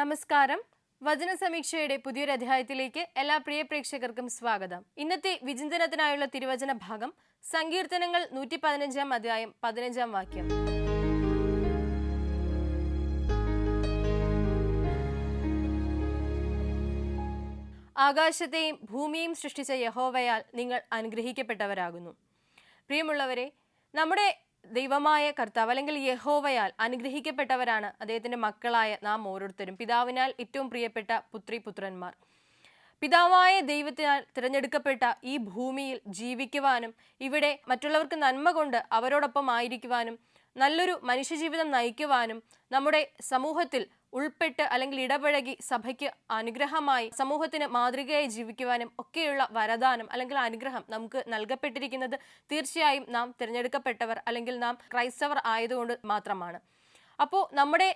നമസ്കാരം. വചന സമീക്ഷയുടെ പുതിയൊരു അധ്യായത്തിലേക്ക് എല്ലാ പ്രിയ പ്രേക്ഷകർക്കും സ്വാഗതം. ഇന്നത്തെ വിചിന്തനത്തിനായുള്ള തിരുവചന ഭാഗം സങ്കീർത്തനങ്ങൾ 115 അധ്യായം 15 വാക്യം. ആകാശത്തെയും ഭൂമിയെയും സൃഷ്ടിച്ച യഹോവയാൽ നിങ്ങൾ അനുഗ്രഹിക്കപ്പെട്ടവരാകുന്നു. പ്രിയമുള്ളവരെ, നമ്മുടെ ദൈവമായ കർത്താവ് അല്ലെങ്കിൽ യഹോവയാൽ അനുഗ്രഹിക്കപ്പെട്ടവരാണ് അദ്ദേഹത്തിന്റെ മക്കളായ നാം ഓരോരുത്തരും. പിതാവിനാൽ ഏറ്റവും പ്രിയപ്പെട്ട പുത്രിപുത്രന്മാർ. പിതാവായ ദൈവത്തിനാൽ തിരഞ്ഞെടുക്കപ്പെട്ട ഈ ഭൂമിയിൽ ജീവിക്കുവാനും ഇവിടെ മറ്റുള്ളവർക്ക് നന്മ കൊണ്ട് അവരോടൊപ്പം ആയിരിക്കുവാനും നല്ലൊരു മനുഷ്യജീവിതം നയിക്കുവാനും നമ്മുടെ സമൂഹത്തിൽ ഉൾപ്പെട്ട് അല്ലെങ്കിൽ ഇടപഴകി സഭയ്ക്ക് അനുഗ്രഹമായി സമൂഹത്തിന് മാതൃകയായി ജീവിക്കുവാനും ഒക്കെയുള്ള വരദാനം അല്ലെങ്കിൽ അനുഗ്രഹം നമുക്ക് നൽകപ്പെട്ടിരിക്കുന്നത് തീർച്ചയായും നാം തിരഞ്ഞെടുക്കപ്പെട്ടവർ അല്ലെങ്കിൽ നാം ക്രൈസ്തവർ ആയതുകൊണ്ട് മാത്രമാണ്. അപ്പോൾ നമ്മുടെ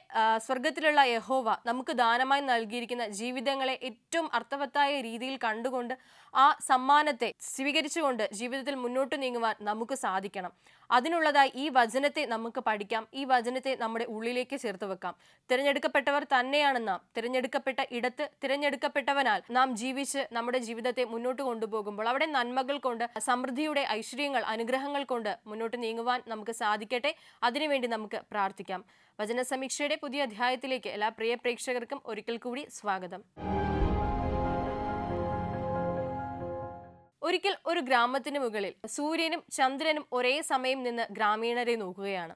സ്വർഗത്തിലുള്ള യഹോവ നമുക്ക് ദാനമായി നൽകിയിരിക്കുന്ന ജീവിതങ്ങളെ ഏറ്റവും അർത്ഥവത്തായ രീതിയിൽ കണ്ടുകൊണ്ട് ആ സമ്മാനത്തെ സ്വീകരിച്ചുകൊണ്ട് ജീവിതത്തിൽ മുന്നോട്ട് നീങ്ങുവാൻ നമുക്ക് സാധിക്കണം. അതിനുള്ളതായി ഈ വചനത്തെ നമുക്ക് പഠിക്കാം, ഈ വചനത്തെ നമ്മുടെ ഉള്ളിലേക്ക് ചേർത്ത് വെക്കാം. തിരഞ്ഞെടുക്കപ്പെട്ടവർ തന്നെയാണ് നാം. തിരഞ്ഞെടുക്കപ്പെട്ട ഇടത്ത് തിരഞ്ഞെടുക്കപ്പെട്ടവനാൽ നാം ജീവിച്ച് നമ്മുടെ ജീവിതത്തെ മുന്നോട്ട് കൊണ്ടുപോകുമ്പോൾ അവിടെ നന്മകൾ കൊണ്ട്, സമൃദ്ധിയുടെ ഐശ്വര്യങ്ങൾ, അനുഗ്രഹങ്ങൾ കൊണ്ട് മുന്നോട്ട് നീങ്ങുവാൻ നമുക്ക് സാധിക്കട്ടെ. അതിനുവേണ്ടി നമുക്ക് പ്രാർത്ഥിക്കാം. വചന സമീക്ഷയുടെ പുതിയ അധ്യായത്തിലേക്ക് എല്ലാ പ്രിയ പ്രേക്ഷകർക്കും ഒരിക്കൽ കൂടി സ്വാഗതം. ഒരിക്കൽ ഒരു ഗ്രാമത്തിന് മുകളിൽ സൂര്യനും ചന്ദ്രനും ഒരേ സമയം നിന്ന് ഗ്രാമീണരെ നോക്കുകയാണ്.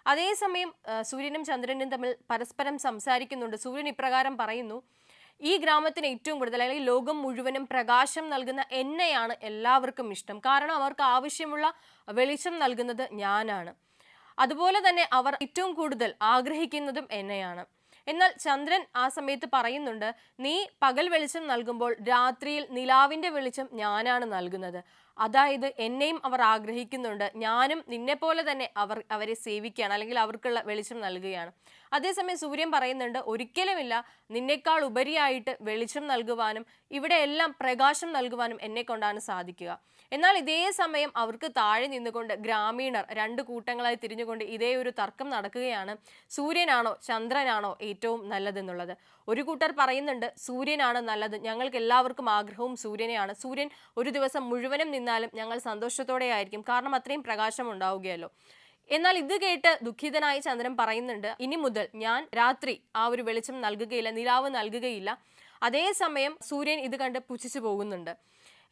അതേസമയം സൂര്യനും ചന്ദ്രനും തമ്മിൽ പരസ്പരം സംസാരിക്കുന്നുണ്ട്. സൂര്യൻ ഇപ്രകാരം പറയുന്നു: ഈ ഗ്രാമത്തിന് ഏറ്റവും കൂടുതൽ അല്ലെങ്കിൽ ലോകം മുഴുവനും പ്രകാശം നൽകുന്ന എന്നെയാണ് എല്ലാവർക്കും ഇഷ്ടം. കാരണം അവർക്ക് ആവശ്യമുള്ള വെളിച്ചം നൽകുന്നത് ഞാനാണ്. അതുപോലെ തന്നെ അവർ ഏറ്റവും കൂടുതൽ ആഗ്രഹിക്കുന്നതും എന്നെയാണ്. എന്നാൽ ചന്ദ്രൻ ആ സമയത്ത് പറയുന്നുണ്ട്: നീ പകൽ വെളിച്ചം നൽകുമ്പോൾ രാത്രിയിൽ നിലാവിന്റെ വെളിച്ചം ഞാനാണ് നൽകുന്നത്. അതായത് എന്നെയും അവർ ആഗ്രഹിക്കുന്നുണ്ട്, ഞാനും നിന്നെ പോലെ തന്നെ അവരെ സേവിക്കുകയാണ് അല്ലെങ്കിൽ അവർക്കുള്ള വെളിച്ചം നൽകുകയാണ്. അതേസമയം സൂര്യൻ പറയുന്നുണ്ട്: ഒരിക്കലുമില്ല, നിന്നേക്കാൾ ഉപരിയായിട്ട് വെളിച്ചം നൽകുവാനും ഇവിടെ എല്ലാം പ്രകാശം നൽകുവാനും എന്നെ കൊണ്ടാണ് സാധിക്കുക. എന്നാൽ ഇതേ സമയം അവർക്ക് താഴെ നിന്നുകൊണ്ട് ഗ്രാമീണർ രണ്ട് കൂട്ടങ്ങളായി തിരിഞ്ഞുകൊണ്ട് ഇതേ ഒരു തർക്കം നടക്കുകയാണ്. സൂര്യനാണോ ചന്ദ്രനാണോ ഏറ്റവും നല്ലതെന്നുള്ളത്. ഒരു കൂട്ടർ പറയുന്നുണ്ട് സൂര്യനാണ് നല്ലത്, ഞങ്ങൾക്ക് എല്ലാവർക്കും ആഗ്രഹവും സൂര്യനെയാണ്. സൂര്യൻ ഒരു ദിവസം മുഴുവനും നിന്നാലും ഞങ്ങൾ സന്തോഷത്തോടെ ആയിരിക്കും, കാരണം അത്രയും പ്രകാശം ഉണ്ടാവുകയല്ലോ. എന്നാൽ ഇത് കേട്ട് ദുഃഖിതനായി ചന്ദ്രൻ പറയുന്നുണ്ട്: ഇനി മുതൽ ഞാൻ രാത്രി ആ ഒരു വെളിച്ചം നൽകുകയില്ല, നിലാവ് നൽകുകയില്ല. അതേസമയം സൂര്യൻ ഇത് കണ്ട് പുച്ഛിച്ചു പോകുന്നുണ്ട്.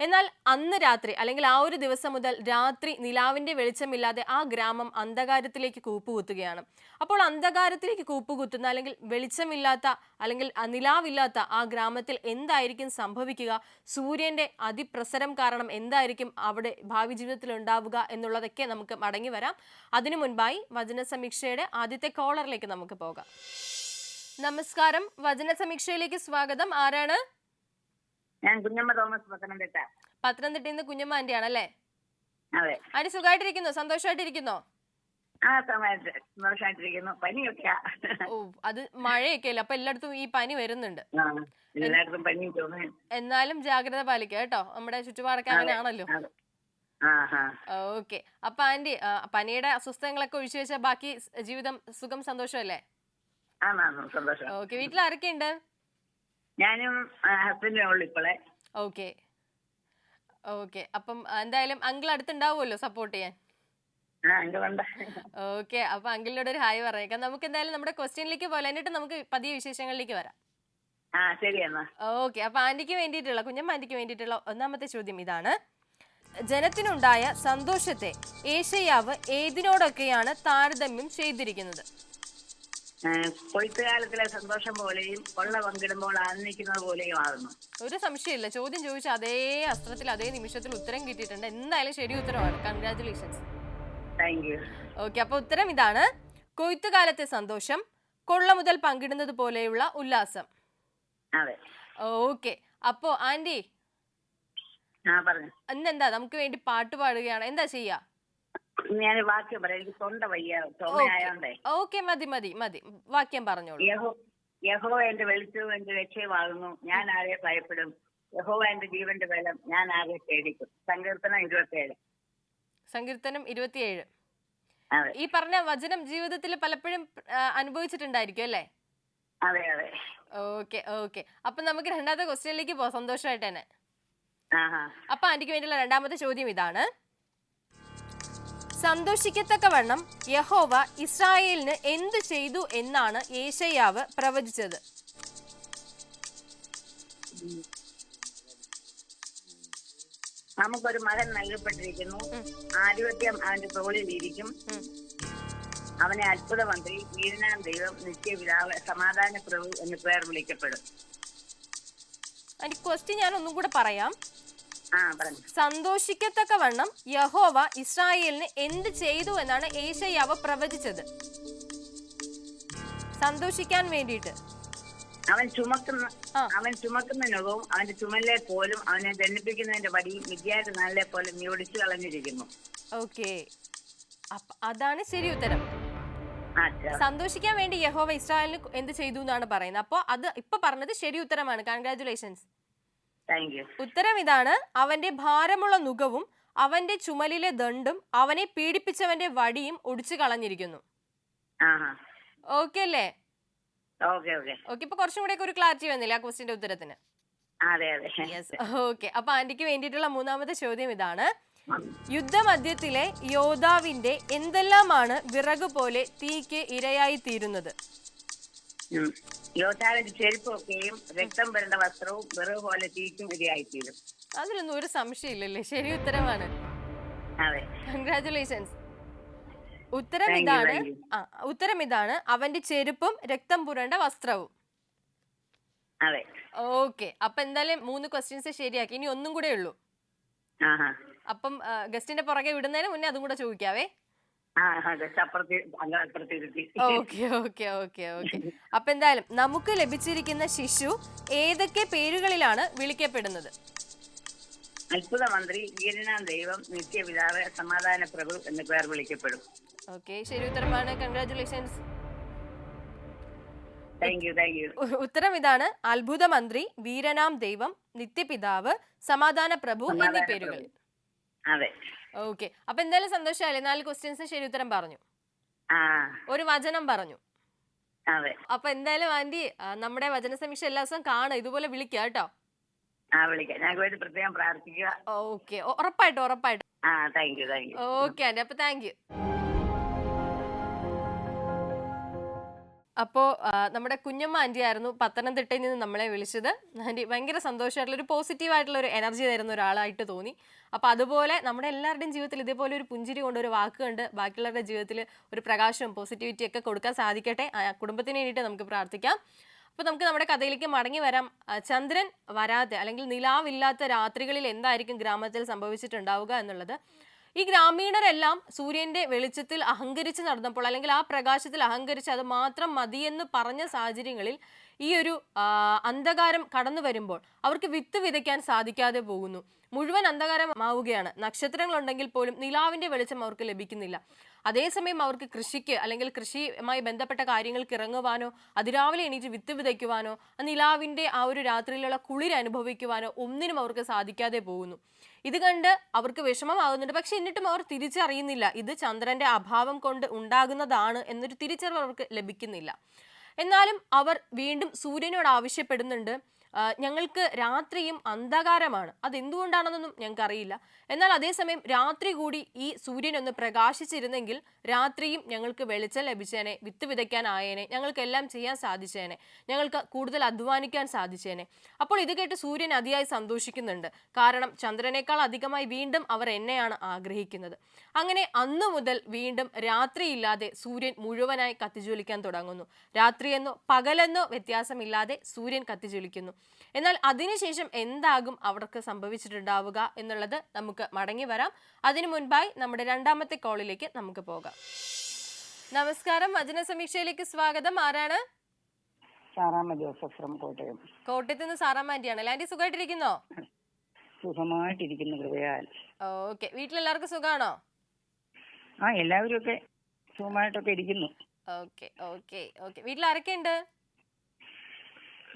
എന്നാൽ അന്ന് രാത്രി അല്ലെങ്കിൽ ആ ഒരു ദിവസം മുതൽ രാത്രി നിലാവിന്റെ വെളിച്ചമില്ലാതെ ആ ഗ്രാമം അന്ധകാരത്തിലേക്ക് കൂപ്പുകുത്തുകയാണ്. അപ്പോൾ അന്ധകാരത്തിലേക്ക് കൂപ്പുകുത്തുന്ന അല്ലെങ്കിൽ വെളിച്ചമില്ലാത്ത അല്ലെങ്കിൽ നിലാവില്ലാത്ത ആ ഗ്രാമത്തിൽ എന്തായിരിക്കും സംഭവിക്കുക? സൂര്യന്റെ അതിപ്രസരം കാരണം എന്തായിരിക്കും അവിടെ ഭാവി ജീവിതത്തിൽ ഉണ്ടാവുക എന്നുള്ളതൊക്കെ നമുക്ക് മടങ്ങി വരാം. അതിനു മുൻപായി വചന സമീക്ഷയുടെ ആദ്യത്തെ കോളറിലേക്ക് നമുക്ക് പോകാം. നമസ്കാരം, വചന സമീക്ഷയിലേക്ക് സ്വാഗതം. ആരാണ്? ഞാൻ കുഞ്ഞമ്മ തോമസ്, പത്തനംതിട്ട. പത്തനംതിട്ടയിൽ നിന്ന് കുഞ്ഞമ്മ ആന്റി ആണല്ലേ? അതെ. ആന്റി സുഖമായിട്ടിരിക്കുന്നോ? സന്തോഷമായിട്ടിരിക്കുന്നോ? ആ സമയത്ത് സന്തോഷമായിട്ടിരിക്കുന്നു. പനിയൊക്കെയാ. ഓ, അത് മഴയൊക്കെ അല്ലേ, അപ്പൊ എല്ലായിടത്തും ഈ പനി വരുന്നുണ്ട്. എല്ലായിടത്തും പനി തോന്നുന്നു. എന്നാലും ജാഗ്രത പാലിക്കുക കേട്ടോ, നമ്മുടെ ചുറ്റുപാടൊക്കെ അങ്ങനെയാണല്ലോ. ഓക്കെ. അപ്പൊ ആന്റി, പനിയുടെ അസ്വസ്ഥങ്ങളൊക്കെ ഒഴിച്ചു വെച്ചാൽ ബാക്കി ജീവിതം സുഖം സന്തോഷമല്ലേ? സന്തോഷം. ഓക്കെ. വീട്ടിൽ ആരൊക്കെയുണ്ട്? ഞാനും ഹസ്ബൻഡും ഉള്ളു ഇപ്പോളെ. Okay okay. അപ്പം എന്തായാലും അങ്കിൾ അടുത്തുണ്ടാവുമല്ലോ സപ്പോർട്ട് ചെയ്യാൻ. ഓക്കെ. അപ്പൊ അങ്കിളിനോട് ഒരു ഹായ് പറഞ്ഞേക്കാം. നമുക്ക് എന്തായാലും നമ്മുടെ ക്വസ്റ്റ്യനിലേക്ക് പോലെ, എന്നിട്ട് നമുക്ക് പതിയെ വിശേഷങ്ങളിലേക്ക് വരാം. ഓക്കെ. അപ്പൊ ആന്റിക്ക് വേണ്ടിയിട്ടുള്ള, കുഞ്ഞമ്മ ആന്റിക്ക് വേണ്ടിയിട്ടുള്ള ഒന്നാമത്തെ ചോദ്യം ഇതാണ്: ജനത്തിനുണ്ടായ സന്തോഷത്തെ ഏശയ്യാവ് ഏതിനോടൊക്കെയാണ് താരതമ്യം ചെയ്തിരിക്കുന്നത്? കൊയ്ത്തുകാലത്തിലെ സന്തോഷം പോലെയും കൊള്ള പങ്കിടുമ്പോൾ ആനന്ദിക്കുന്നത് പോലെയും ആകുന്നു. ഒരു സംശയമില്ല, ചോദ്യം ചോദിച്ച അതേ അസ്ത്രത്തിൽ അതേ നിമിഷത്തിൽ ഉത്തരം കിട്ടിയിട്ടുണ്ട്. എന്തായാലും ശരി ഉത്തരവാണ്. കൺഗ്രാറ്റുലേഷൻസ്. Thank you. ഓക്കെ. അപ്പൊ ഉത്തരം ഇതാണ്: കൊയ്ത്തുകാലത്തെ സന്തോഷം, കൊള്ള മുതൽ പങ്കിടുന്നത് പോലെയുള്ള ഉല്ലാസം. അതെ. ഓക്കെ. അപ്പോ ആന്റി, ഇന്നെന്താ നമുക്ക് വേണ്ടി പാട്ട് പാടുകയാണ്? എന്താ ചെയ്യാ? ഞാൻ വാക്യം പറയാം, എനിക്ക് തൊണ്ട വയ്യ, ചുമയായോണ്ടേ. ഓക്കെ, മതി മതി മതി, വാക്യം പറഞ്ഞോളൂ. യഹോവ എന്റെ വെളിച്ചവും എന്റെ രക്ഷയുമാകുന്നു, ഞാൻ ആരെ ഭയപ്പെടും? യഹോവ എന്റെ ജീവന്റെ ബലം, ഞാൻ ആരെ പേടിക്കും? സങ്കീർത്തനം 27. സങ്കീർത്തനം 27. ഈ പറഞ്ഞ വചനം ജീവിതത്തിൽ പലപ്പോഴും അനുഭവിച്ചിട്ടുണ്ടായിരിക്കും അല്ലേ? അതെ അതെ. Okay okay. അപ്പൊ നമുക്ക് രണ്ടാമത്തെ ക്വസ്റ്റ്യനിലേക്ക് പോവാം, സന്തോഷമായിട്ട് തന്നെ. അപ്പൊ ആന്റിക്ക് വേണ്ടിയുള്ള രണ്ടാമത്തെ ചോദ്യം ഇതാണ്: സന്തോഷിക്കത്തക്കവണ്ണം യഹോവ ഇസ്രായേലിന് എന്തു ചെയ്തു എന്നാണ് യേശയ്യാവ് പ്രവചിച്ചത്? നമുക്കൊരു മകൻ നൽകപ്പെട്ടിരിക്കുന്നു, ആധിപത്യം അവന്റെ തോളിൽ ഇരിക്കും. അവനെ അത്ഭുത മന്ത്രി, വീരനാം ദൈവം, നിത്യപിതാവ്, സമാധാന പ്രഭു എന്ന് പേർ വിളിക്കപ്പെടും. അതിന്റെ ക്വസ്റ്റ്യൻ ഞാൻ ഒന്നും കൂടെ പറയാം. പറഞ്ഞു. സന്തോഷിക്കത്തക്കവണ്ണം യഹോവ ഇസ്രായേലിന് എന്ത് ചെയ്തു എന്നാണ് യേശയ്യാവ് പ്രവചിച്ചത്? സന്തോഷിക്കാൻ വേണ്ടിയിട്ട് അവൻ ചുമക്കുന്ന നുകവും അവന്റെ ചുമലിലെ പോലും അവനെ ദണ്ഡിപ്പിക്കുന്നതിന്റെ വടിയും വിദ്യാർത്ഥി നാളിലെ പോലെ നീ ഒടിച്ചു കളഞ്ഞിരിക്കുന്നു. ഓക്കെ, അതാണ് ശരി ഉത്തരം. സന്തോഷിക്കാൻ വേണ്ടി യഹോവ ഇസ്രായേലിന് എന്ത് ചെയ്തു എന്നാണ് പറയുന്നത്. അപ്പൊ അത് ഇപ്പൊ പറഞ്ഞത് ശരി ഉത്തരമാണ്. കൺഗ്രാറ്റുലേഷൻസ്. ഉത്തരം ഇതാണ്: അവന്റെ ഭാരമുള്ള നുകവും അവന്റെ ചുമലിലെ ദണ്ടും അവനെ പീഡിപ്പിച്ചവന്റെ വടിയും ഒടിച്ചു കളഞ്ഞിരിക്കുന്നു. ഓക്കെ അല്ലേ? ഓക്കെ, ഇപ്പൊ കുറച്ചും കൂടെ ഒരു ക്ലാരിറ്റി വന്നില്ല ആ ക്വസ്റ്റിന്റെ ഉത്തരത്തിന്. ഓക്കെ, അപ്പൊ ആന്റിക്ക് വേണ്ടിയിട്ടുള്ള മൂന്നാമത്തെ ചോദ്യം ഇതാണ്: യുദ്ധമധ്യത്തിലെ യോദ്ധാവിന്റെ എന്തെല്ലാമാണ് വിറക് പോലെ തീക്ക് ഇരയായി തീരുന്നത്? യോദ്ധാവിന്റെ ചെരുപ്പൊക്കെയും രക്തം പുരണ്ട വസ്ത്രവും വിറക് പോലെ തീക്കും ഇരയായി തീരും. അതിലൊന്നും ഒരു സംശയമില്ലല്ലേ? ശരി ഉത്തരമാണ്. കൺഗ്രാറ്റുലേഷൻസ്. ഉത്തരം ഇതാണ്: അവന്റെ ചെരുപ്പും രക്തം പുരണ്ട വസ്ത്രവും. ഓക്കെ, അപ്പൊ എന്തായാലും 3 ക്വസ്റ്റ്യൻസ് ശരിയാക്കി. ഇനി ഒന്നും കൂടെ ഉള്ളൂ. അപ്പം ഗസ്റ്റിന്റെ പുറകെ വിടുന്നതിന് മുന്നേ അതും കൂടെ ചോദിക്കാവേ. Okay okay okay okay. അപ്പൊ എന്തായാലും നമുക്ക് ലഭിച്ചിരിക്കുന്ന ശിശു ഏതൊക്കെ പേരുകളിലാണ് വിളിക്കപ്പെടുന്നത്? അത്ഭുത മന്ത്രി, വീരനാം ദൈവം, നിത്യപിതാവ്, സമാധാന പ്രഭു എന്ന് പേർ വിളിക്കപ്പെടും. ഓക്കെ, ശരി ഉത്തരമാണ്. കൺഗ്രാറ്റുലേഷൻസ്. ഉത്തരം ഇതാണ്: അത്ഭുത മന്ത്രി, വീരനാം ദൈവം, നിത്യപിതാവ്, സമാധാന പ്രഭു എന്നീ പേരുകൾ. ഓക്കെ, അപ്പൊ എന്തായാലും സന്തോഷമല്ലേ? 4 ക്വസ്റ്റ്യൻസ് ശരി ഉത്തരം പറഞ്ഞു, ഒരു വചനം പറഞ്ഞു. അപ്പൊ എന്തായാലും ആന്റി നമ്മുടെ വചന സമീക്ഷ എല്ലാ ദിവസവും കാണാം, ഇതുപോലെ വിളിക്കുക കേട്ടോ. ഓക്കെ, ഉറപ്പായിട്ടും ഉറപ്പായിട്ടും. ഓക്കെ ആന്റി, അപ്പൊ താങ്ക് യു. അപ്പോൾ നമ്മുടെ കുഞ്ഞമ്മ ആന്റി ആയിരുന്നു പത്തനംതിട്ടയിൽ നിന്ന് നമ്മളെ വിളിച്ചത്. ആന്റി ഭയങ്കര സന്തോഷമായിട്ടുള്ള ഒരു പോസിറ്റീവായിട്ടുള്ള ഒരു എനർജി തരുന്ന ഒരാളായിട്ട് തോന്നി. അപ്പോൾ അതുപോലെ നമ്മുടെ എല്ലാവരുടെയും ജീവിതത്തിൽ ഇതേപോലെ ഒരു പുഞ്ചിരി കൊണ്ട്, ഒരു വാക്ക് കൊണ്ട് ബാക്കിയുള്ളവരുടെ ജീവിതത്തിൽ ഒരു പ്രകാശവും പോസിറ്റിവിറ്റി ഒക്കെ കൊടുക്കാൻ സാധിക്കട്ടെ. കുടുംബത്തിന് വേണ്ടിയിട്ട് നമുക്ക് പ്രാർത്ഥിക്കാം. അപ്പോൾ നമുക്ക് നമ്മുടെ കഥയിലേക്ക് മടങ്ങി വരാം. ചന്ദ്രൻ വരാതെ അല്ലെങ്കിൽ നിലാവില്ലാത്ത രാത്രികളിൽ എന്തായിരിക്കും ഗ്രാമത്തിൽ സംഭവിച്ചിട്ടുണ്ടാവുക എന്നുള്ളത്. ഈ ഗ്രാമീണരെല്ലാം സൂര്യന്റെ വെളിച്ചത്തിൽ അഹങ്കരിച്ച് നടന്നപ്പോൾ, അല്ലെങ്കിൽ ആ പ്രകാശത്തിൽ അഹങ്കരിച്ച് അത് മാത്രം മതിയെന്ന് പറഞ്ഞ സാഹചര്യങ്ങളിൽ ഈ ഒരു അന്ധകാരം കടന്നു വരുമ്പോൾ അവർക്ക് വിത്ത് വിതയ്ക്കാൻ സാധിക്കാതെ പോകുന്നു. മുഴുവൻ അന്ധകാരമാവുകയാണ്. നക്ഷത്രങ്ങളുണ്ടെങ്കിൽ പോലും നിലാവിന്റെ വെളിച്ചം അവർക്ക് ലഭിക്കുന്നില്ല. അതേസമയം അവർക്ക് കൃഷിക്ക് അല്ലെങ്കിൽ കൃഷിയുമായി ബന്ധപ്പെട്ട കാര്യങ്ങൾക്ക് ഇറങ്ങുവാനോ അതിരാവിലെ എണീറ്റ് വിത്ത് വിതയ്ക്കുവാനോ നിലാവിന്റെ ആ ഒരു രാത്രിയിലുള്ള കുളിർ അനുഭവിക്കുവാനോ ഒന്നിനും അവർക്ക് സാധിക്കാതെ പോകുന്നു. ഇത് കണ്ട് അവർക്ക് വിഷമമാകുന്നുണ്ട്. പക്ഷെ എന്നിട്ടും അവർ തിരിച്ചറിയുന്നില്ല ഇത് ചന്ദ്രന്റെ അഭാവം കൊണ്ട് ഉണ്ടാകുന്നതാണ് എന്നൊരു തിരിച്ചറിവ് അവർക്ക് ലഭിക്കുന്നില്ല. എന്നാലും അവർ വീണ്ടും സൂര്യനോട് ആവശ്യപ്പെടുന്നുണ്ട്, ഞങ്ങൾക്ക് രാത്രിയും അന്ധകാരമാണ്, അതെന്തുകൊണ്ടാണെന്നൊന്നും ഞങ്ങൾക്ക് അറിയില്ല. എന്നാൽ അതേസമയം രാത്രി കൂടി ഈ സൂര്യനൊന്ന് പ്രകാശിച്ചിരുന്നെങ്കിൽ രാത്രിയും ഞങ്ങൾക്ക് വെളിച്ചം ലഭിച്ചേനെ, വിത്ത് വിതയ്ക്കാനായേനെ, ഞങ്ങൾക്കെല്ലാം ചെയ്യാൻ സാധിച്ചേനെ, ഞങ്ങൾക്ക് കൂടുതൽ അധ്വാനിക്കാൻ സാധിച്ചേനെ. അപ്പോൾ ഇത് കേട്ട് സൂര്യൻ അതിയായി സന്തോഷിക്കുന്നുണ്ട്. കാരണം ചന്ദ്രനേക്കാൾ അധികമായി വീണ്ടും അവർ എന്നെയാണ് ആഗ്രഹിക്കുന്നത്. അങ്ങനെ അന്നു മുതൽ വീണ്ടും രാത്രിയില്ലാതെ സൂര്യൻ മുഴുവനായി കത്തിജ്വലിക്കാൻ തുടങ്ങുന്നു. രാത്രിയെന്നോ പകലെന്നോ വ്യത്യാസമില്ലാതെ സൂര്യൻ കത്തിജ്വലിക്കുന്നു. എന്നാൽ അതിനുശേഷം എന്താകും അവർക്ക് സംഭവിച്ചിട്ടുണ്ടാവുക എന്നുള്ളത് നമുക്ക് മടങ്ങി വരാം. അതിനു മുൻപായി നമ്മുടെ രണ്ടാമത്തെ കോളിലേക്ക് നമുക്ക് പോകാം. നമസ്കാരം, വചന സമീക്ഷയിലേക്ക് സ്വാഗതം. ആരാണ്? Saramma Joseph from Kottayam. കോട്ടയത്ത് നിന്ന് സാറാമ്മ ആന്റിയാണല്ലേ. ആന്റി സുഖമായിട്ടിരിക്കുന്നോ? സുഖമായിട്ടിരിക്കുന്നു കൃപയാൽ. ഓക്കെ, വീട്ടിലെല്ലാവർക്കും സുഖമാണോ? എല്ലാവരും ഒക്കെ സുഖമായിട്ടൊക്കെ ഇരിക്കുന്നു. Okay okay okay. വീട്ടിൽ ആരൊക്കെ ഉണ്ട്?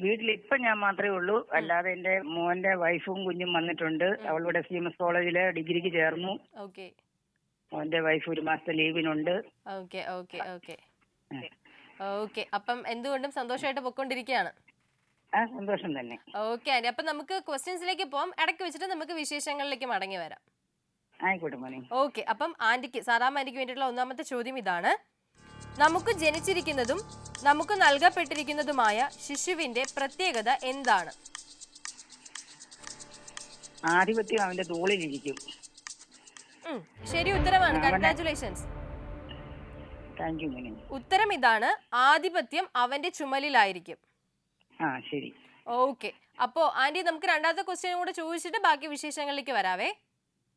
വീട്ടിൽ ഇപ്പൊ ഞാൻ മാത്രമേ ഉള്ളൂ. അല്ലാതെ എന്റെ മോന്റെ വൈഫും കുഞ്ഞും വന്നിട്ടുണ്ട്. അവളിവിടെ CMS കോളേജില് ഡിഗ്രിക്ക് ചേർന്നു. മോന്റെ വൈഫ് 1 മാസത്തെ ലീവിനുണ്ട്. ഓക്കെ, അപ്പം എന്തുകൊണ്ടും സന്തോഷമായിട്ട് പൊയ്ക്കൊണ്ടിരിക്കുകയാണ്. ആ സന്തോഷം തന്നെ. ഓക്കെ ആന്റി, അപ്പൊ നമുക്ക് ക്വസ്റ്റ്യൻസിലേക്ക് പോവാം. ഇടയ്ക്ക് വെച്ചിട്ട് നമുക്ക് വിശേഷങ്ങളിലേക്ക് മടങ്ങി വരാം. ആയിക്കോട്ടെ മോനെ. ഓക്കെ, അപ്പം ആന്റിക്ക്, സാറാമ്മ ആന്റിക്ക് വേണ്ടിയിട്ടുള്ള ഒന്നാമത്തെ ചോദ്യം ഇതാണ്: നമുക്ക് ജനിച്ചിരിക്കുന്നതും നമുക്ക് നൽകപ്പെട്ടിരിക്കുന്നതുമായ ശിശുവിന്റെ പ്രത്യേകത എന്താണ്? ആധിപത്യം അവന്റെ തോളിലിരിക്കും. ശരി ഉത്തരമാണ്. കൺഗ്രാറ്റുലേഷൻസ്. താങ്ക് യു മോനെ. ഉത്തരം ഇതാണ്: ആധിപത്യം അവന്റെ ചുമലിലായിരിക്കും. ആ ശരി. ഓക്കെ, അപ്പോ ആന്റി നമുക്ക് രണ്ടാമത്തെ ക്വസ്റ്റ്യൻ കൂടെ ചോദിച്ചിട്ട് ബാക്കി വിശേഷങ്ങളിലേക്ക് വരാവേ.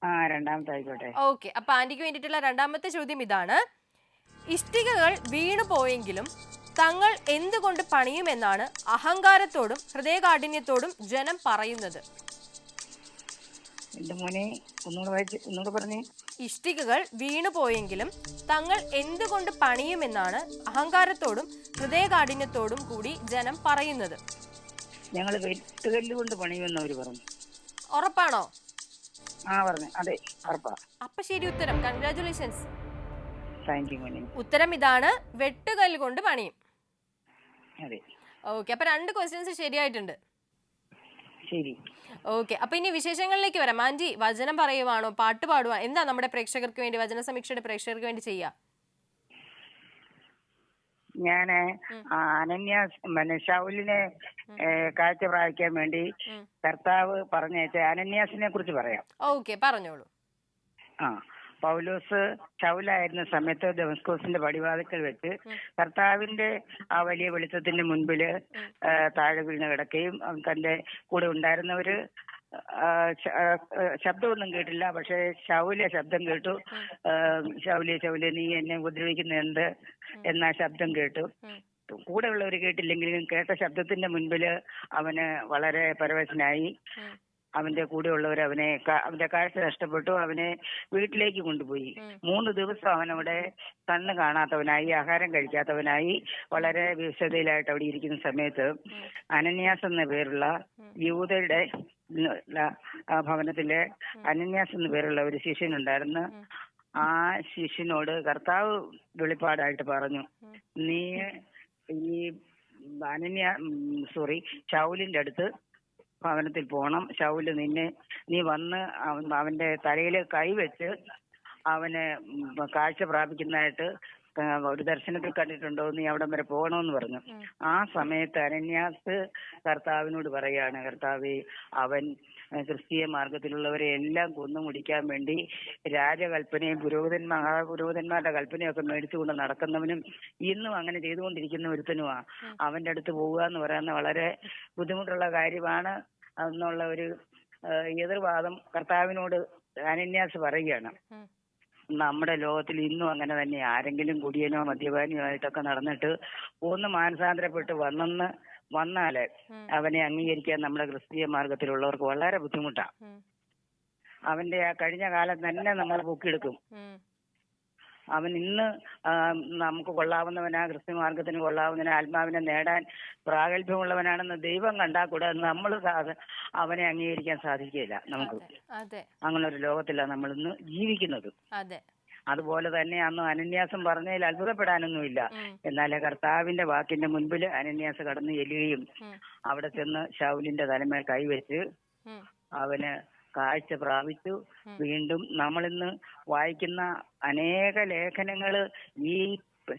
ആ രണ്ടാമത്തെ ആയിക്കോട്ടെ. ഓക്കെ, അപ്പൊ ആന്റിക്ക് വേണ്ടിയിട്ടുള്ള രണ്ടാമത്തെ ചോദ്യം ഇതാണ്: ഇഷ്ടികകൾ വീണു പോയെങ്കിലും തങ്ങൾ എന്തുകൊണ്ട് പണിയുമെന്നാണ് അഹങ്കാരത്തോടും ഹൃദയകാഠിന്യത്തോടും ജനം പറയുന്നത്? എന്റെ മോനെ ഒന്നുകൂടെ പറഞ്ഞേ. ഇഷ്ടികകൾ വീണു പോയെങ്കിലും തങ്ങൾ എന്തുകൊണ്ട് പണിയുമെന്നാണ് അഹങ്കാരത്തോടും ഹൃദയകാഠിന്യത്തോടും കൂടി ജനം പറയുന്നത്? ഞങ്ങള് വെട്ടുകല്ല് കൊണ്ട് പണിയുമെന്ന് അവര് പറഞ്ഞു. ഉറപ്പാണോ? ആ പറഞ്ഞു. അതെ, ഉറപ്പാ. അപ്പൊ ശരി ഉത്തരം. കൺഗ്രാറ്റുലേഷൻസ്. താങ്ക് യു മോനെ. ഉത്തരം ഇതാണ്: വെട്ടുകല്ല് കൊണ്ട് പണിയും. അതെ. ഓക്കെ, അപ്പൊ 2 ക്വസ്റ്റ്യൻസ് ശരിയായിട്ടുണ്ട്. ശരി. ഓക്കെ, അപ്പൊ ഇനി വിശേഷങ്ങളിലേക്ക് വരാം. ആന്റി വചനം പറയുവാണോ, പാട്ട് പാടുവാ, എന്താ നമ്മുടെ പ്രേക്ഷകർക്ക് വേണ്ടി, വചന സമീക്ഷയുടെ പ്രേക്ഷകർക്ക് വേണ്ടി ചെയ്യാ? ഞാന് അനന്യാസ് ശൗലിനെ കാഴ്ച പ്രാപിക്കാൻ വേണ്ടി കർത്താവ് പറഞ്ഞയച്ച അനന്യാസിനെ കുറിച്ച് പറയാം. ഓക്കെ, പറഞ്ഞോളൂ. ആ പൗലോസ് ശൗലായിരുന്ന സമയത്ത് ദമസ്കോസിന്റെ പടിവാതിക്കൽ വെച്ച് കർത്താവിന്റെ ആ വലിയ വെളിച്ചത്തിന്റെ മുൻപില് താഴെ വീണ് കിടക്കുകയും തന്റെ കൂടെ ഉണ്ടായിരുന്നവര് ശബ്ദമൊന്നും കേട്ടില്ല. പക്ഷെ ശൗല ശബ്ദം കേട്ടു. ശൗലേ ശൗലേ, നീ എന്നെ ഉപദ്രവിക്കുന്ന എന്ത് എന്നാ ശബ്ദം കേട്ടു. കൂടെ ഉള്ളവർ കേട്ടില്ലെങ്കിലും കേട്ട ശബ്ദത്തിന്റെ മുൻപില് അവന് വളരെ പരവശനായി. അവന്റെ കൂടെയുള്ളവർ അവന്റെ കാഴ്ച നഷ്ടപ്പെട്ടു. അവനെ വീട്ടിലേക്ക് കൊണ്ടുപോയി. 3 ദിവസം അവനവിടെ കണ്ണ് കാണാത്തവനായി, ആഹാരം കഴിക്കാത്തവനായി, വളരെ വിശദയിലായിട്ട് അവിടെ ഇരിക്കുന്ന സമയത്ത് അനന്യാസ് എന്ന പേരുള്ള യൂദയുടെ ഭവനത്തിലെ അനന്യാസ് എന്ന പേരുള്ള ഒരു ശിഷ്യനുണ്ടായിരുന്നു. ആ ശിഷ്യനോട് കർത്താവ് വെളിപ്പാടായിട്ട് പറഞ്ഞു, നീ ഈ ശൗലിന്റെ അടുത്ത് ഭവനത്തിൽ പോണം. ശൗല് നീ വന്ന് അവന്റെ തലയിൽ കൈവച്ച് അവന് കാഴ്ച പ്രാപിക്കുന്നതായിട്ട് ഒരു ദർശനത്തിൽ കണ്ടിട്ടുണ്ടോ, നീ അവിടം വരെ പോകണമെന്ന് പറഞ്ഞു. ആ സമയത്ത് അനന്യാസ് കർത്താവിനോട് പറയാണ്, കർത്താവേ, അവൻ ക്രിസ്തീയ മാർഗത്തിലുള്ളവരെ എല്ലാം കൊന്നുമുടിക്കാൻ വേണ്ടി രാജകൽപ്പനയും പുരോഹിതന്മാരുടെ കൽപ്പനയൊക്കെ മേടിച്ചുകൊണ്ട് നടക്കുന്നവനും ഇന്നും അങ്ങനെ ചെയ്തുകൊണ്ടിരിക്കുന്ന ഒരുത്തനുമാ. അവന്റെ അടുത്ത് പോവുക എന്ന് പറയുന്ന വളരെ ബുദ്ധിമുട്ടുള്ള കാര്യമാണ് എന്നുള്ള ഒരു എതിർവാദം കർത്താവിനോട് അനന്യാസ് പറയുകയാണ്. നമ്മുടെ ലോകത്തിൽ ഇന്നും അങ്ങനെ തന്നെ. ആരെങ്കിലും കുടിയനോ മദ്യപാനിയോ ആയിട്ടൊക്കെ നടന്നിട്ട് ഒന്ന് മാനസാന്തരപ്പെട്ട് വന്നാല് അവനെ അംഗീകരിക്കാൻ നമ്മുടെ ക്രിസ്തീയ മാർഗത്തിലുള്ളവർക്ക് വളരെ ബുദ്ധിമുട്ടാണ്. അവന്റെ ആ കഴിഞ്ഞ കാലം തന്നെ നമ്മൾ പൊക്കിയെടുക്കും. അവൻ ഇന്ന് നമുക്ക് കൊള്ളാവുന്നവനാ, ക്രിസ്ത്യ മാർഗത്തിന് കൊള്ളാവുന്നവനാ, ആത്മാവിനെ നേടാൻ പ്രാഗൽഭ്യമുള്ളവനാണെന്ന് ദൈവം കണ്ടാൽ കൂടെ നമ്മൾ അവനെ അംഗീകരിക്കാൻ സാധിക്കില്ല. നമുക്ക് അങ്ങനെ ഒരു ലോകത്തിലാണ് നമ്മൾ ഇന്ന് ജീവിക്കുന്നത്. അതുപോലെ തന്നെ അന്ന് അനന്യാസം പറഞ്ഞതിൽ അത്ഭുതപ്പെടാനൊന്നുമില്ല. എന്നാലേ കർത്താവിന്റെ വാക്കിന്റെ മുൻപിൽ അനന്യാസ് കടന്നു ചെല്ലുകയും അവിടെ ചെന്ന് ശൗലിന്റെ തലമേൽ കൈവച്ച് അവന് കാഴ്ച പ്രാപിച്ചു. വീണ്ടും നമ്മളിന്ന് വായിക്കുന്ന അനേക ലേഖനങ്ങള് ഈ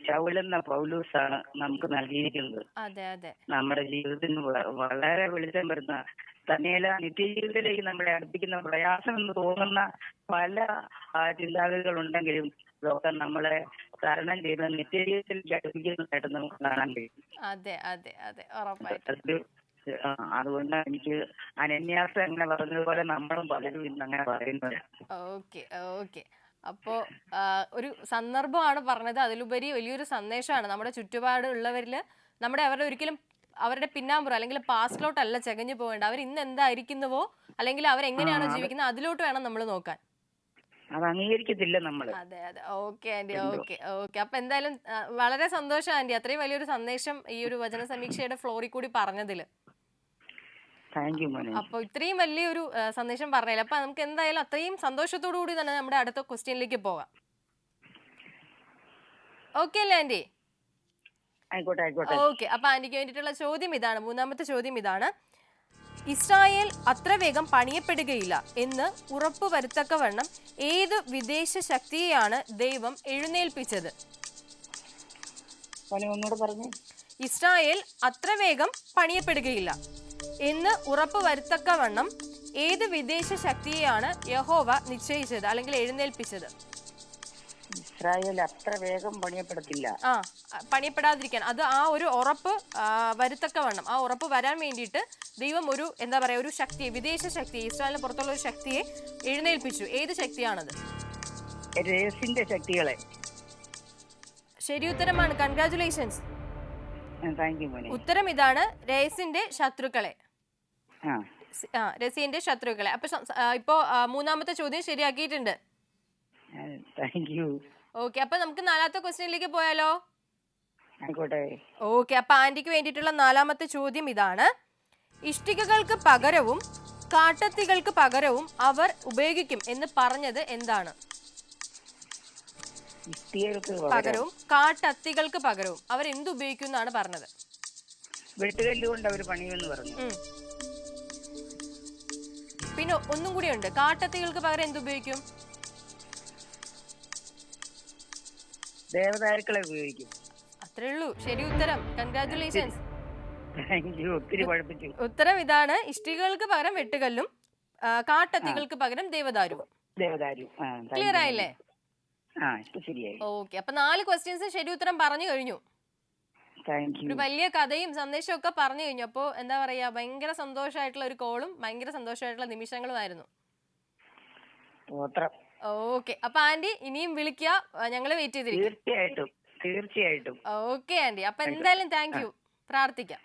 ശൗലെന്ന പൗലൂസാണ് നമുക്ക് നൽകിയിരിക്കുന്നത്. നമ്മുടെ ജീവിതത്തിന് വളരെ വെളിച്ചം വരുന്ന, തന്നെയല്ല നിത്യജീവിതത്തിലേക്ക് നമ്മളെ അടുപ്പിക്കുന്ന, പ്രയാസം എന്ന് തോന്നുന്ന പല ചിന്താഗതികൾ ഉണ്ടെങ്കിലും ലോകം നമ്മളെ തരണം ചെയ്ത് നിത്യജീവിതത്തിലേക്ക് അടുപ്പിക്കുന്നതായിട്ട് നമുക്ക് കാണാൻ കഴിയും. അതുകൊണ്ട് എനിക്ക് അനന്യാസം എങ്ങനെ പറഞ്ഞതുപോലെ നമ്മളും പലരും ഇന്ന് അങ്ങനെ പറയുന്നവരാണ്. അപ്പോ ഒരു സന്ദർഭമാണ് പറഞ്ഞത്, അതിലുപരി വലിയൊരു സന്ദേശമാണ്. നമ്മുടെ ചുറ്റുപാടുള്ളവരില് അവരുടെ പിന്നാമ്പുറം അല്ലെങ്കിൽ പാസ്റ്റിലോട്ടല്ല ചകഞ്ഞു പോകേണ്ട. അവർ ഇന്ന് എന്തായിരിക്കുന്നുവോ അല്ലെങ്കിൽ അവരെങ്ങനെയാണോ ജീവിക്കുന്നത് അതിലോട്ട് വേണം നമ്മൾ നോക്കാൻ. അത് അംഗീകരിക്കത്തില്ല നമ്മള്. Okay aunty, okay. അപ്പൊ എന്തായാലും വളരെ സന്തോഷം ആന്റി, അത്രയും വലിയൊരു സന്ദേശം ഈ ഒരു വചന സമീക്ഷയുടെ ഫ്ലോറിൽ കൂടി പറഞ്ഞതില്. അപ്പൊ ഇത്രയും വലിയൊരു സന്ദേശം പറഞ്ഞില്ല. അപ്പൊ നമുക്ക് എന്തായാലും അത്രയും സന്തോഷത്തോടു കൂടി തന്നെ നമ്മുടെ അടുത്ത ക്വസ്റ്റ്യനിലേക്ക് പോകാം. ഓക്കെ അല്ലേ ആന്റി? ആയിക്കോട്ടെ ആയിക്കോട്ടെ. ഓക്കെ, അപ്പൊ ആന്റിക്ക് വേണ്ടിയിട്ടുള്ള ചോദ്യം ഇതാണ്, മൂന്നാമത്തെ ചോദ്യം ഇതാണ്. ഇസ്രായേൽ അത്ര വേഗം പണിയപ്പെടുകയില്ല എന്ന് ഉറപ്പുവരുത്തക്കവണ്ണം ഏത് വിദേശ ശക്തിയെയാണ് ദൈവം എഴുന്നേൽപ്പിച്ചത്? ഒന്നുകൂടെ പറഞ്ഞു. ഇസ്രായേൽ അത്ര വേഗം പണിയപ്പെടുകയില്ല എന്ന് ഉറപ്പുവരുത്തക്കവണ്ണം ഏത് വിദേശ ശക്തിയെയാണ് യഹോവ നിശ്ചയിച്ചത് അല്ലെങ്കിൽ എഴുന്നേൽപ്പിച്ചത്? ഇസ്രായേൽ അത്ര വേഗം പണിയപ്പെടത്തില്ല. പണിയപ്പെടാതിരിക്കാൻ, അത് ആ ഒരു ഉറപ്പ് വരുത്തക്കവണ്ണം, ആ ഉറപ്പ് വരാൻ വേണ്ടിയിട്ട് ദൈവം ഒരു എന്താ പറയാ ഒരു ശക്തിയെ, വിദേശ ശക്തിയെ, ഇസ്രായേലിന് പുറത്തുള്ള ഒരു ശക്തിയെ എഴുന്നേൽപ്പിച്ചു. ഏത് ശക്തിയാണത്? രേസിന്റെ ശക്തികളെ. ശരി ഉത്തരമാണ്, കൺഗ്രാറ്റുലേഷൻസ്. ഉത്തരം ഇതാണ്, രേസിന്റെ ശത്രുക്കളെ. രസീന്റെ ശത്രുക്കളെ. അപ്പൊ ഇപ്പോ മൂന്നാമത്തെ ചോദ്യം ശരിയാക്കിയിട്ടുണ്ട്. ഓക്കെ, അപ്പൊ നമുക്ക് നാലാമത്തെ ക്വസ്റ്റ്യനിലേക്ക് പോയാലോ? ഓക്കെ, അപ്പൊ ആന്റിക്ക് വേണ്ടിയിട്ടുള്ള നാലാമത്തെ ചോദ്യം ഇതാണ്. ഇഷ്ടികകൾക്ക് പകരവും കാട്ടത്തികൾക്ക് പകരവും അവർ ഉപയോഗിക്കും എന്ന് പറഞ്ഞത് എന്താണ്? പകരവും കാട്ടത്തികൾക്ക് പകരവും അവർ എന്ത് ഉപയോഗിക്കും എന്നാണ് പറഞ്ഞത്? വെട്ടുകല്ലുകൊണ്ട് അവർ പണിയുമെന്ന് പറഞ്ഞു. പിന്നെ ഒന്നും കൂടി ഉണ്ട്, കാട്ടത്തികൾക്ക് പകരം എന്ത് ഉപയോഗിക്കും? ദേവദാരുക്കളെ ഉപയോഗിക്കും. അത്രേ ഉള്ളൂ. ശരി ഉത്തരം, കൺഗ്രാറ്റുലേഷൻസ്. ഉത്തരം ഇതാണ്, ഇഷ്ടികകൾക്ക് പകരം വെട്ടുകല്ലും കാട്ടത്തികൾക്ക് പകരം ദേവദാരുവും. ക്ലിയർ ആയില്ലേ? ഓക്കെ, അപ്പൊ 4 ക്വസ്റ്റ്യൻസ് ശരി ഉത്തരം പറഞ്ഞു കഴിഞ്ഞു. ഒരു വലിയ കഥയും സന്ദേശവും ഒക്കെ പറഞ്ഞു കഴിഞ്ഞു. അപ്പോ എന്താ പറയാ, ഭയങ്കര സന്തോഷമായിട്ടുള്ള ഒരു കോളും ഭയങ്കര സന്തോഷമായിട്ടുള്ള നിമിഷങ്ങളുമായിരുന്നു. ഓക്കെ, അപ്പൊ ആന്റി ഇനിയും വിളിക്കുക, ഞങ്ങള് വെയിറ്റ് ചെയ്തിരിക്കും. തീർച്ചയായിട്ടും. ഓക്കെ ആന്റി, അപ്പൊ എന്തായാലും താങ്ക് യു. പ്രാർത്ഥിക്കാം.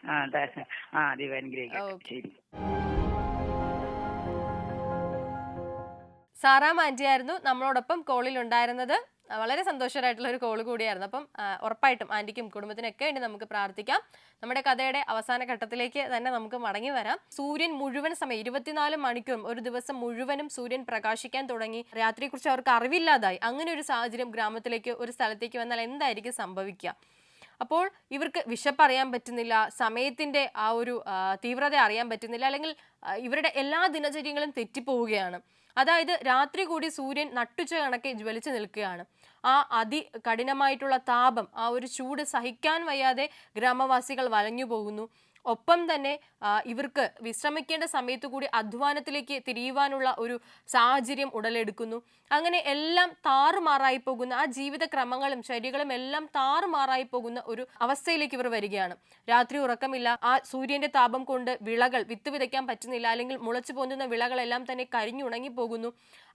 സാറാം ആന്റി ആയിരുന്നു നമ്മളോടൊപ്പം കോളിൽ ഉണ്ടായിരുന്നത്. വളരെ സന്തോഷകരമായിട്ടുള്ള ഒരു കോൾ കൂടിയായിരുന്നു. അപ്പം ഉറപ്പായിട്ടും ആന്റിക്കും കുടുംബത്തിനൊക്കെ വേണ്ടി നമുക്ക് പ്രാർത്ഥിക്കാം. നമ്മുടെ കഥയുടെ അവസാന ഘട്ടത്തിലേക്ക് തന്നെ നമുക്ക് മടങ്ങി വരാം. സൂര്യൻ മുഴുവൻ സമയം 24 മണിക്കൂറും ഒരു ദിവസം മുഴുവനും സൂര്യൻ പ്രകാശിക്കാൻ തുടങ്ങി. രാത്രിയെക്കുറിച്ച് അവർക്ക് അറിവില്ലാതായി. അങ്ങനെ ഒരു സാഹചര്യം ഗ്രാമത്തിലേക്ക്, ഒരു സ്ഥലത്തേക്ക് വന്നാൽ എന്തായിരിക്കും സംഭവിക്കുക? അപ്പോൾ ഇവർക്ക് വിശപ്പ് അറിയാൻ പറ്റുന്നില്ല, സമയത്തിന്റെ ആ ഒരു തീവ്രത അറിയാൻ പറ്റുന്നില്ല, അല്ലെങ്കിൽ ഇവരുടെ എല്ലാ ദിനചര്യങ്ങളും തെറ്റിപ്പോവുകയാണ്. അതായത് രാത്രി കൂടി സൂര്യൻ നട്ടുച്ച കണക്കെ ജ്വലിച്ചു നിൽക്കുകയാണ്. ആ അതികഠിനമായിട്ടുള്ള താപം, ആ ഒരു ചൂട് സഹിക്കാൻ വയ്യാതെ ഗ്രാമവാസികൾ വലഞ്ഞു പോകുന്നു. ഒപ്പം തന്നെ ഇവർക്ക് വിശ്രമിക്കേണ്ട സമയത്ത് കൂടി അധ്വാനത്തിലേക്ക് തിരിയുവാനുള്ള ഒരു സാഹചര്യം ഉടലെടുക്കുന്നു. അങ്ങനെ എല്ലാം താറുമാറായി പോകുന്ന, ആ ജീവിതക്രമങ്ങളും ശൈലികളും എല്ലാം താറുമാറായി പോകുന്ന ഒരു അവസ്ഥയിലേക്ക് ഇവർ വരികയാണ്. രാത്രി ഉറക്കമില്ല, ആ സൂര്യന്റെ താപം കൊണ്ട് വിളകൾ വിത്ത് വിതയ്ക്കാൻ പറ്റുന്നില്ല, അല്ലെങ്കിൽ മുളച്ചു പൊന്തുന്ന വിളകളെല്ലാം തന്നെ കരിഞ്ഞുണങ്ങി പോകുന്നു.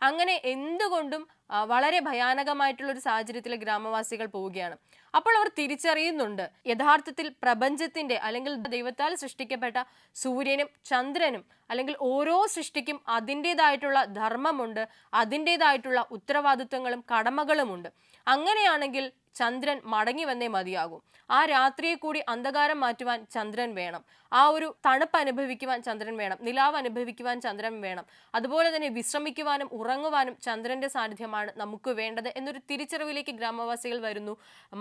അങ്ങനെ എന്തുകൊണ്ടും വളരെ ഭയാനകമായിട്ടുള്ള ഒരു സാഹചര്യത്തിൽ ഗ്രാമവാസികൾ പോവുകയാണ്. അപ്പോൾ അവർ തിരിച്ചറിയുന്നുണ്ട്, യഥാർത്ഥത്തിൽ പ്രപഞ്ചത്തിന്റെ അല്ലെങ്കിൽ ദൈവത്താൽ സൃഷ്ടിക്കപ്പെട്ട സൂര്യനും ചന്ദ്രനും അല്ലെങ്കിൽ ഓരോ സൃഷ്ടിക്കും അതിൻ്റെതായിട്ടുള്ള ധർമ്മമുണ്ട്, അതിൻ്റെതായിട്ടുള്ള ഉത്തരവാദിത്വങ്ങളും കടമകളുമുണ്ട്. അങ്ങനെയാണെങ്കിൽ ചന്ദ്രൻ മടങ്ങി വന്നേ മതിയാകും. ആ രാത്രിയെ കൂടി അന്ധകാരം മാറ്റുവാൻ ചന്ദ്രൻ വേണം. ആ ഒരു തണുപ്പ് അനുഭവിക്കുവാൻ ചന്ദ്രൻ വേണം. നിലാവ് അനുഭവിക്കുവാൻ ചന്ദ്രൻ വേണം. അതുപോലെ തന്നെ വിശ്രമിക്കുവാനും ഉറങ്ങുവാനും ചന്ദ്രന്റെ സാന്നിധ്യമാണ് നമുക്ക് വേണ്ടത് എന്നൊരു തിരിച്ചറിവിലേക്ക് ഗ്രാമവാസികൾ വരുന്നു.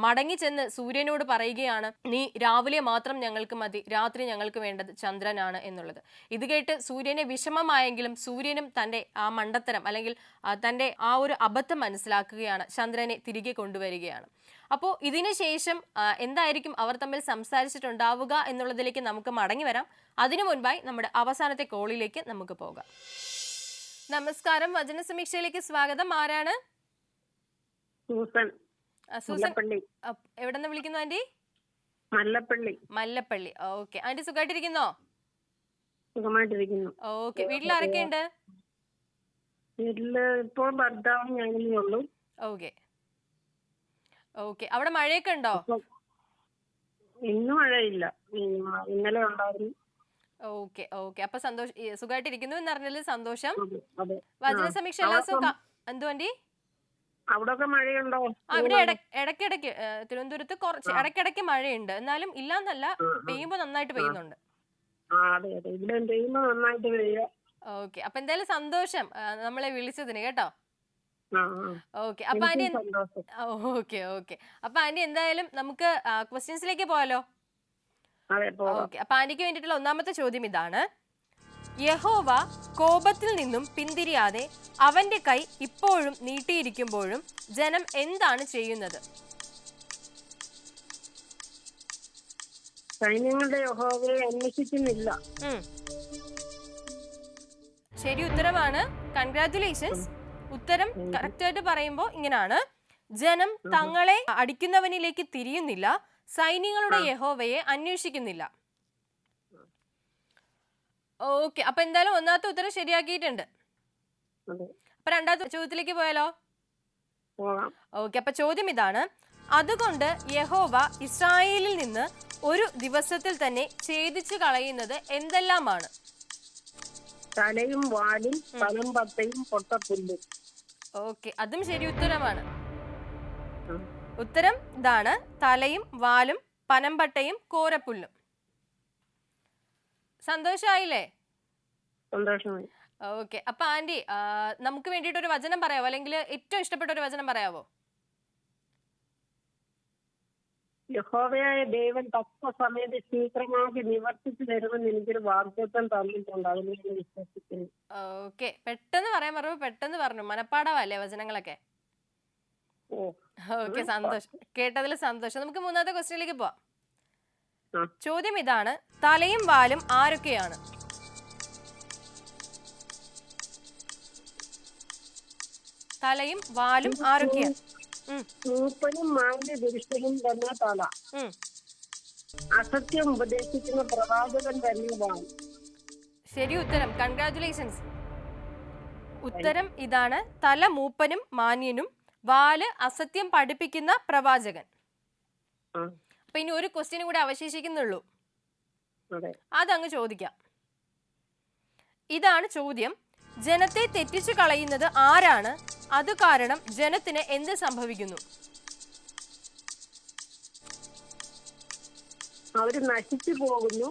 മടങ്ങി ചെന്ന് സൂര്യനോട് പറയുകയാണ്, നീ രാവിലെ മാത്രം ഞങ്ങൾക്ക് മതി, രാത്രി ഞങ്ങൾക്ക് വേണ്ടത് ചന്ദ്രനാണ് എന്നുള്ളത്. ഇത് കേട്ട് സൂര്യനെ വിഷമമായെങ്കിലും സൂര്യനും തൻ്റെ ആ മണ്ടത്തരം അല്ലെങ്കിൽ തൻ്റെ ആ ഒരു അബദ്ധം മനസ്സിലാക്കുകയാണ്, ചന്ദ്രനെ തിരികെ കൊണ്ടുവരികയാണ്. അപ്പോൾ ഇതിനു ശേഷം എന്തായിരിക്കും അവർ തമ്മിൽ സംസാരിച്ചിട്ടുണ്ടാവുക എന്നുള്ളതിലേക്ക് നമുക്ക് മടങ്ങി വരാം. അതിനു മുൻപായി നമ്മുടെ അവസാനത്തെ കോളിലേക്ക് നമുക്ക് പോകാം. നമസ്കാരം, വചന സമീക്ഷയിലേക്ക് സ്വാഗതം. ആരാണ്? സൂസൻ. സൂസൻ എവിടെ നിന്ന് വിളിക്കുന്നു ആന്റി? മല്ലപ്പള്ളി. ഓക്കെ ആന്റി, സുഖമായിട്ടിരിക്കുന്നോ? സുഖമായിട്ടിരിക്കുന്നു. ഓക്കെ, വീട്ടിൽ ആരൊക്കെയുണ്ട്? വീട്ടില് ഇപ്പോൾ ഭർത്താവും ഞാനേ ഉള്ളൂ. ഓക്കെ, അവിടെ മഴയൊക്കെ ഉണ്ടോ? ഇന്ന് മഴയില്ല, ഇന്നലെ ഉണ്ടായിരുന്നു. ഓക്കെ, അപ്പൊ സുഖമായിട്ടിരിക്കുന്നു എന്ന് പറഞ്ഞതിൽ സന്തോഷം. വചന സമീക്ഷ എല്ലാ ദിവസവും എന്തു ആന്റി? അവിടൊക്കെ മഴയുണ്ടോ? ഇവിടെ ഇടയ്ക്കിടയ്ക്ക് തിരുവനന്തപുരത്ത് കുറച്ച് ഇടയ്ക്കിടയ്ക്ക് മഴയുണ്ട്, എന്നാലും ഇല്ലാന്നല്ല, പെയ്യുമ്പോ നന്നായിട്ട് പെയ്യുന്നുണ്ട്. ഓക്കെ, അപ്പൊ എന്തായാലും സന്തോഷം നമ്മളെ വിളിച്ചതിന് കേട്ടോ. ആ ഓക്കെ അപ്പൊ ആന്റി എനിക്കും സന്തോഷം. ഓക്കെ അപ്പൊ ആന്റി എന്തായാലും നമുക്ക് ക്വസ്റ്റ്യൻസിലേക്ക് പോയാലോ? അതെ പോകാം. ഓക്കെ അപ്പൊ ആന്റിക്ക് വേണ്ടിയിട്ടുള്ള ഒന്നാമത്തെ ചോദ്യം ഇതാണ്: യഹോവ കോപത്തിൽ നിന്നും പിന്തിരിയാതെ അവന്റെ കൈ ഇപ്പോഴും നീട്ടിയിരിക്കുമ്പോഴും ജനം എന്താണ് ചെയ്യുന്നത്? സൈന്യങ്ങളുടെ യഹോവയെ അന്വേഷിക്കുന്നില്ല. ശരി ഉത്തരമാണ്. കൺഗ്രാറ്റുലേഷൻസ്. ഉത്തരം കറക്റ്റ് ആയിട്ട് പറയുമ്പോൾ ഇങ്ങനാണ്: ജനം തങ്ങളെ അടിക്കുന്നവനിലേക്ക് തിരിയുന്നില്ല, സൈന്യങ്ങളുടെ യഹോവയെ അന്വേഷിക്കുന്നില്ല. ഓക്കെ അപ്പൊ എന്തായാലും ഒന്നാമത്തെ ഉത്തരം ശരിയാക്കിയിട്ടുണ്ട്. അതെ അപ്പൊ രണ്ടാമത്തെ ചോദ്യത്തിലേക്ക് പോയാലോ? പോകാം. ഓക്കെ അപ്പൊ ചോദ്യം ഇതാണ്: അതുകൊണ്ട് യഹോവ ഇസ്രായേലിൽ നിന്ന് ഒരു ദിവസത്തിൽ തന്നെ ഛേദിച്ചു കളയുന്നത് എന്തെല്ലാമാണ്? തലയും വാലും പനമ്പട്ടയും പൊട്ടപ്പുല്ലും. ഓക്കെ അതും ശരി ഉത്തരമാണ്. ഉത്തരം ഇതാണ്: തലയും വാലും പനമ്പട്ടയും കോരപ്പുല്ലും. സന്തോഷായില്ലേ? സന്തോഷമായി. ഓക്കെ അപ്പൊ ആന്റി നമുക്ക് വേണ്ടിയിട്ട് ഒരു വചനം പറയാവോ, അല്ലെങ്കിൽ ഏറ്റവും ഇഷ്ടപ്പെട്ട ഒരു വചനം പറയാവോ? യഹോവയായ ദൈവം തക്ക സമയത്ത് ശീഘ്രമാക്കി നിവർത്തിച്ചു തരുമെന്ന് എനിക്കൊരു വാഗ്ദത്തം തന്നിട്ടുണ്ട്. അതിൽ ഞാൻ വിശ്വസിക്കുന്നു. ഓക്കെ പെട്ടെന്ന് പറയാൻ പറഞ്ഞു, പെട്ടെന്ന് പറഞ്ഞു. മനപ്പാടമല്ലേ വചനങ്ങളൊക്കെ? ഓ ഓക്കെ സന്തോഷം, കേട്ടതിൽ സന്തോഷം. നമുക്ക് മൂന്നാമത്തെ ക്വസ്റ്റ്യനിലേക്ക് പോവാം. ആ. ചോദ്യം ഇതാണ്: തലയും വാലും ആരൊക്കെയാണ്? തലയും വാലും ആരൊക്കെയാണ്? മൂപ്പനും മാന്യ പുരുഷനും തന്നെ തല. അസത്യം ഉപദേശിക്കുന്ന പ്രവാചകൻ തന്നെ വാൽ. ശരി ഉത്തരം. കൺഗ്രാറ്റുലേഷൻസ്. ഉത്തരം ഇതാണ്: തല മൂപ്പനും മാന്യനും, വാല് അസത്യം പഠിപ്പിക്കുന്ന പ്രവാചകൻ. അപ്പൊ ഇനി ഒരു ക്വസ്റ്റ്യനും കൂടെ അവശേഷിക്കുന്നുള്ളൂ, അതങ്ങ് ചോദിക്കാം. ഇതാണ് ചോദ്യം: ജനത്തെ തെറ്റിച്ചു കളയുന്നത് ആരാണ്? അത് കാരണം ജനത്തിന് എന്ത് സംഭവിക്കുന്നു? അവര് നശിച്ചു പോകുന്നു.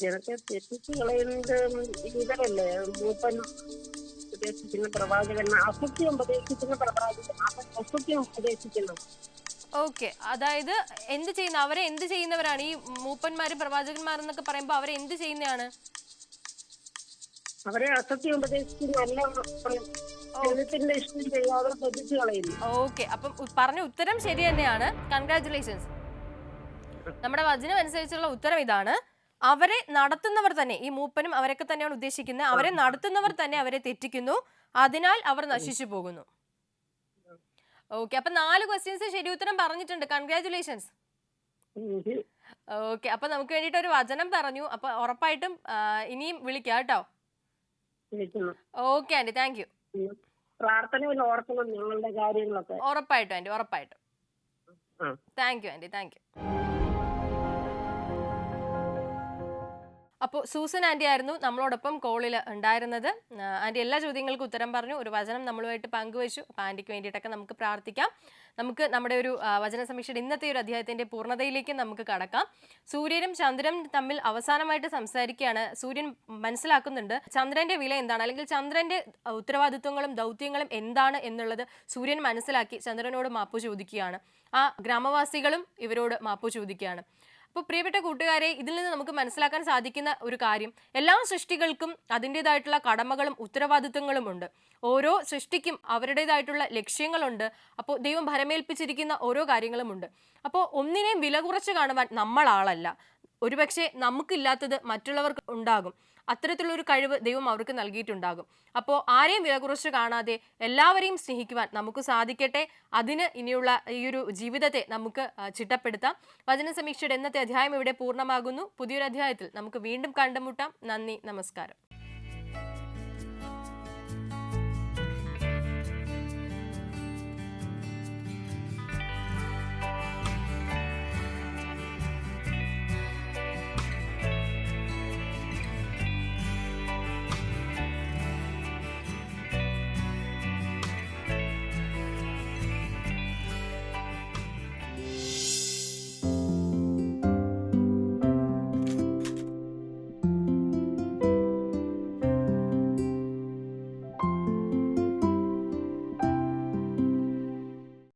ജനത്തെ തെറ്റിച്ചു കളയുന്നത് ഇവരല്ലേ? മൂപ്പൻ ഉപദേശിക്കുന്ന പ്രവാചകൻ, അസത്യം ഉപദേശിക്കുന്ന പ്രവാചകൻ, അസത്യം ഉപദേശിക്കുന്നു. ഓക്കെ അതായത് എന്ത് ചെയ്യുന്ന, അവരെ എന്ത് ചെയ്യുന്നവരാണ് ഈ മൂപ്പന്മാരും പ്രവാചകന്മാരെന്നൊക്കെ പറയുമ്പോ? അവരെ എന്ത് ചെയ്യുന്നതാണ്? അവരെ അസത്യം ഉപദേശിക്കുന്ന ദൈവത്തിന്റെ ഇഷ്ടം ചെയ്യാതെ തെറ്റിച്ചു കളയുന്നു. ഓക്കെ അപ്പം പറഞ്ഞ ഉത്തരം ശരി തന്നെയാണ്. കൺഗ്രാറ്റുലേഷൻസ്. നമ്മുടെ വചനം അനുസരിച്ചുള്ള ഉത്തരം ഇതാണ്: അവരെ നടത്തുന്നവർ തന്നെ, ഈ മൂപ്പനും അവരൊക്കെ തന്നെയാണ് ഉദ്ദേശിക്കുന്നത്, അവരെ നടത്തുന്നവർ തന്നെ അവരെ തെറ്റിക്കുന്നു, അതിനാൽ അവർ നശിച്ചു പോകുന്നു. ഓക്കെ അപ്പൊ 4 ക്വസ്റ്റ്യൻസ് ശരി ഉത്തരം പറഞ്ഞിട്ടുണ്ട്. കൺഗ്രാറ്റുലേഷൻസ്. ഓക്കെ അപ്പൊ നമുക്ക് വേണ്ടിയിട്ട് ഒരു വചനം പറഞ്ഞു. അപ്പൊ ഉറപ്പായിട്ടും ഇനിയും വിളിക്കാം കേട്ടോ. Okay aunty, thank you. പ്രാർത്ഥനയിൽ ഓർക്കണം ഞങ്ങളുടെ കാര്യങ്ങളൊക്കെ. ഉറപ്പായിട്ടും ആന്റി, ഉറപ്പായിട്ടും. Thank you aunty, thank you. അപ്പോൾ സൂസൻ ആന്റി ആയിരുന്നു നമ്മളോടൊപ്പം കോളിൽ ഉണ്ടായിരുന്നത്. ആന്റി എല്ലാ ചോദ്യങ്ങൾക്കും ഉത്തരം പറഞ്ഞു, ഒരു വചനം നമ്മളുമായിട്ട് പങ്കുവച്ചു. അപ്പോൾ ആന്റിക്ക് വേണ്ടിയിട്ടൊക്കെ നമുക്ക് പ്രാർത്ഥിക്കാം. നമുക്ക് നമ്മുടെ ഒരു വചന സമീക്ഷയുടെ ഇന്നത്തെ ഒരു അധ്യായത്തിന്റെ പൂർണ്ണതയിലേക്ക് നമുക്ക് കടക്കാം. സൂര്യനും ചന്ദ്രനും തമ്മിൽ അവസാനമായിട്ട് സംസാരിക്കുകയാണ്. സൂര്യൻ മനസ്സിലാക്കുന്നുണ്ട് ചന്ദ്രന്റെ വില എന്താണ്, അല്ലെങ്കിൽ ചന്ദ്രന്റെ ഉത്തരവാദിത്വങ്ങളും ദൗത്യങ്ങളും എന്താണ് എന്നുള്ളത് സൂര്യൻ മനസ്സിലാക്കി ചന്ദ്രനോട് മാപ്പ് ചോദിക്കുകയാണ്. ആ ഗ്രാമവാസികളും ഇവരോട് മാപ്പ് ചോദിക്കുകയാണ്. അപ്പോൾ പ്രിയപ്പെട്ട കൂട്ടുകാരെ, ഇതിൽ നിന്ന് നമുക്ക് മനസ്സിലാക്കാൻ സാധിക്കുന്ന ഒരു കാര്യം, എല്ലാ സൃഷ്ടികൾക്കും അതിൻ്റെതായിട്ടുള്ള കടമകളും ഉത്തരവാദിത്വങ്ങളും ഉണ്ട്. ഓരോ സൃഷ്ടിക്കും അവരുടേതായിട്ടുള്ള ലക്ഷ്യങ്ങളുണ്ട്. അപ്പോൾ ദൈവം ഭരമേൽപ്പിച്ചിരിക്കുന്ന ഓരോ കാര്യങ്ങളുമുണ്ട്. അപ്പോൾ ഒന്നിനെയും വില കുറച്ച് കാണുവാൻ നമ്മൾ ആളല്ല. ഒരുപക്ഷെ നമുക്കില്ലാത്തത് മറ്റുള്ളവർക്ക് ഉണ്ടാകും. അത്തരത്തിലുള്ളൊരു കഴിവ് ദൈവം അവർക്ക് നൽകിയിട്ടുണ്ടാകും. അപ്പോൾ ആരെയും വില കുറച്ച് കാണാതെ എല്ലാവരെയും സ്നേഹിക്കുവാൻ നമുക്ക് സാധിക്കട്ടെ. അതിന് ഇനിയുള്ള ഈ ഒരു ജീവിതത്തെ നമുക്ക് ചിട്ടപ്പെടുത്താം. വചന സമീക്ഷയുടെ ഇന്നത്തെ അധ്യായം ഇവിടെ പൂർണ്ണമാകുന്നു. പുതിയൊരു അധ്യായത്തിൽ നമുക്ക് വീണ്ടും കണ്ടുമുട്ടാം. നന്ദി, നമസ്കാരം.